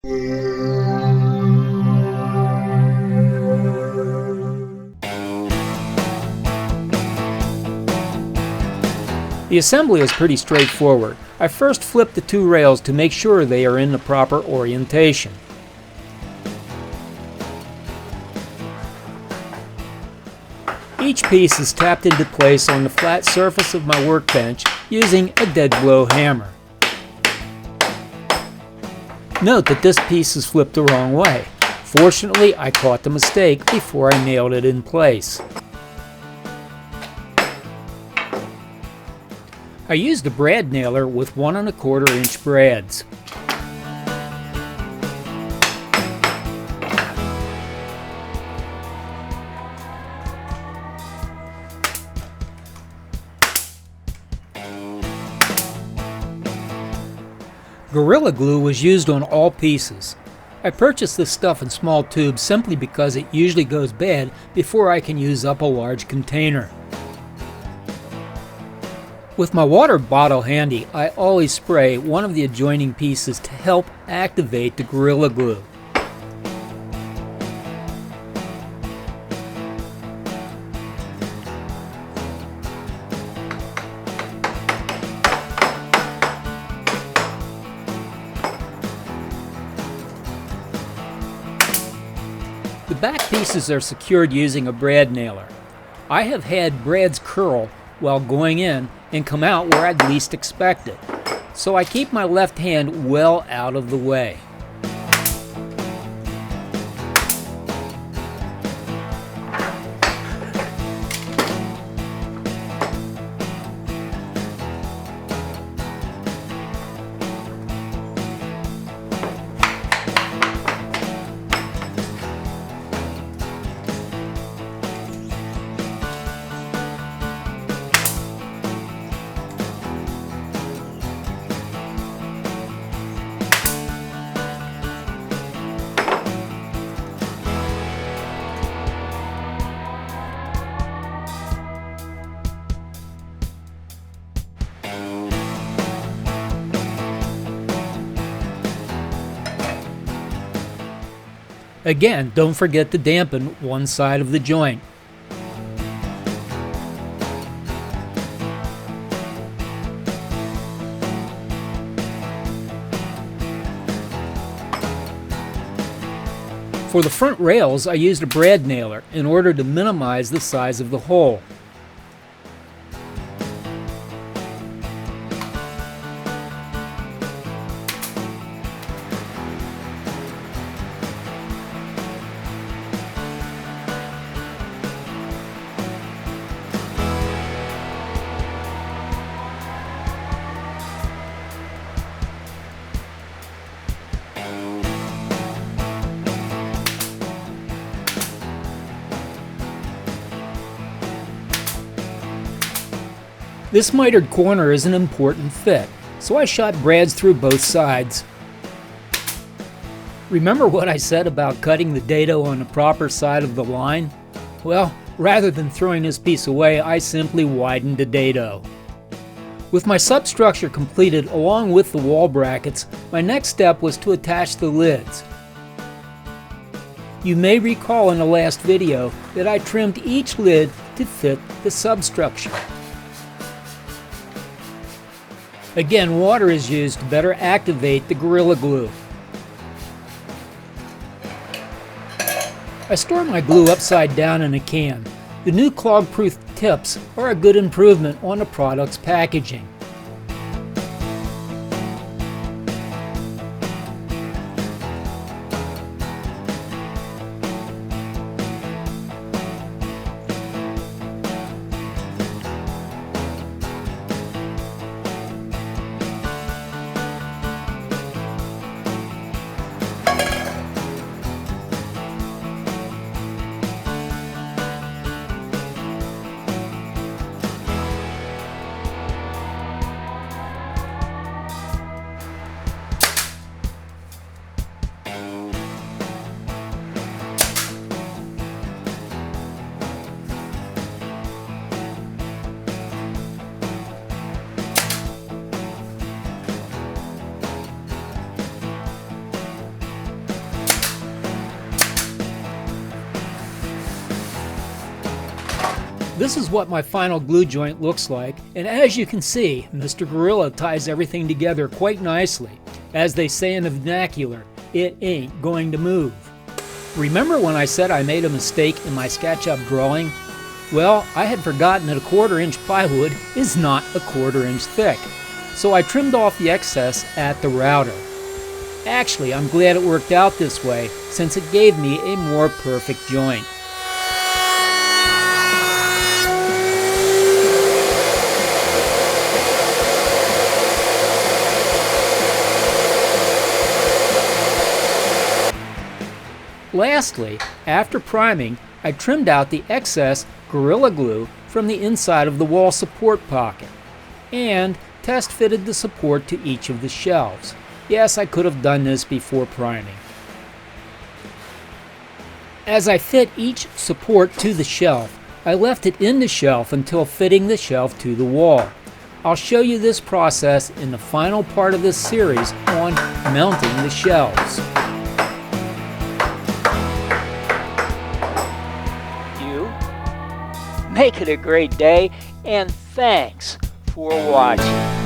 The assembly is pretty straightforward. I first flip the two rails to make sure they are in the proper orientation. Each piece is tapped into place on the flat surface of my workbench using a dead blow hammer. Note that this piece is flipped the wrong way. Fortunately, I caught the mistake before I nailed it in place. I used a brad nailer with 1 1/4 inch brads. Gorilla Glue was used on all pieces. I purchased this stuff in small tubes simply because it usually goes bad before I can use up a large container. With my water bottle handy, I always spray one of the adjoining pieces to help activate the Gorilla Glue. The back pieces are secured using a brad nailer. I have had brads curl while going in and come out where I'd least expect it, so I keep my left hand well out of the way. Again, don't forget to dampen one side of the joint. For the front rails, I used a brad nailer in order to minimize the size of the hole. This mitered corner is an important fit, so I shot brads through both sides. Remember what I said about cutting the dado on the proper side of the line? Well, rather than throwing this piece away, I simply widened the dado. With my substructure completed along with the wall brackets, my next step was to attach the lids. You may recall in the last video that I trimmed each lid to fit the substructure. Again, water is used to better activate the Gorilla Glue. I store my glue upside down in a can. The new clog-proof tips are a good improvement on the product's packaging. This is what my final glue joint looks like, and as you can see, Mr. Gorilla ties everything together quite nicely. As they say in the vernacular, it ain't going to move. Remember when I said I made a mistake in my SketchUp drawing? Well, I had forgotten that a 1/4 inch plywood is not a 1/4 inch thick, so I trimmed off the excess at the router. Actually, I'm glad it worked out this way, since it gave me a more perfect joint. Lastly, after priming, I trimmed out the excess Gorilla Glue from the inside of the wall support pocket and test fitted the support to each of the shelves. Yes, I could have done this before priming. As I fit each support to the shelf, I left it in the shelf until fitting the shelf to the wall. I'll show you this process in the final part of this series on mounting the shelves. Make it a great day, and thanks for watching.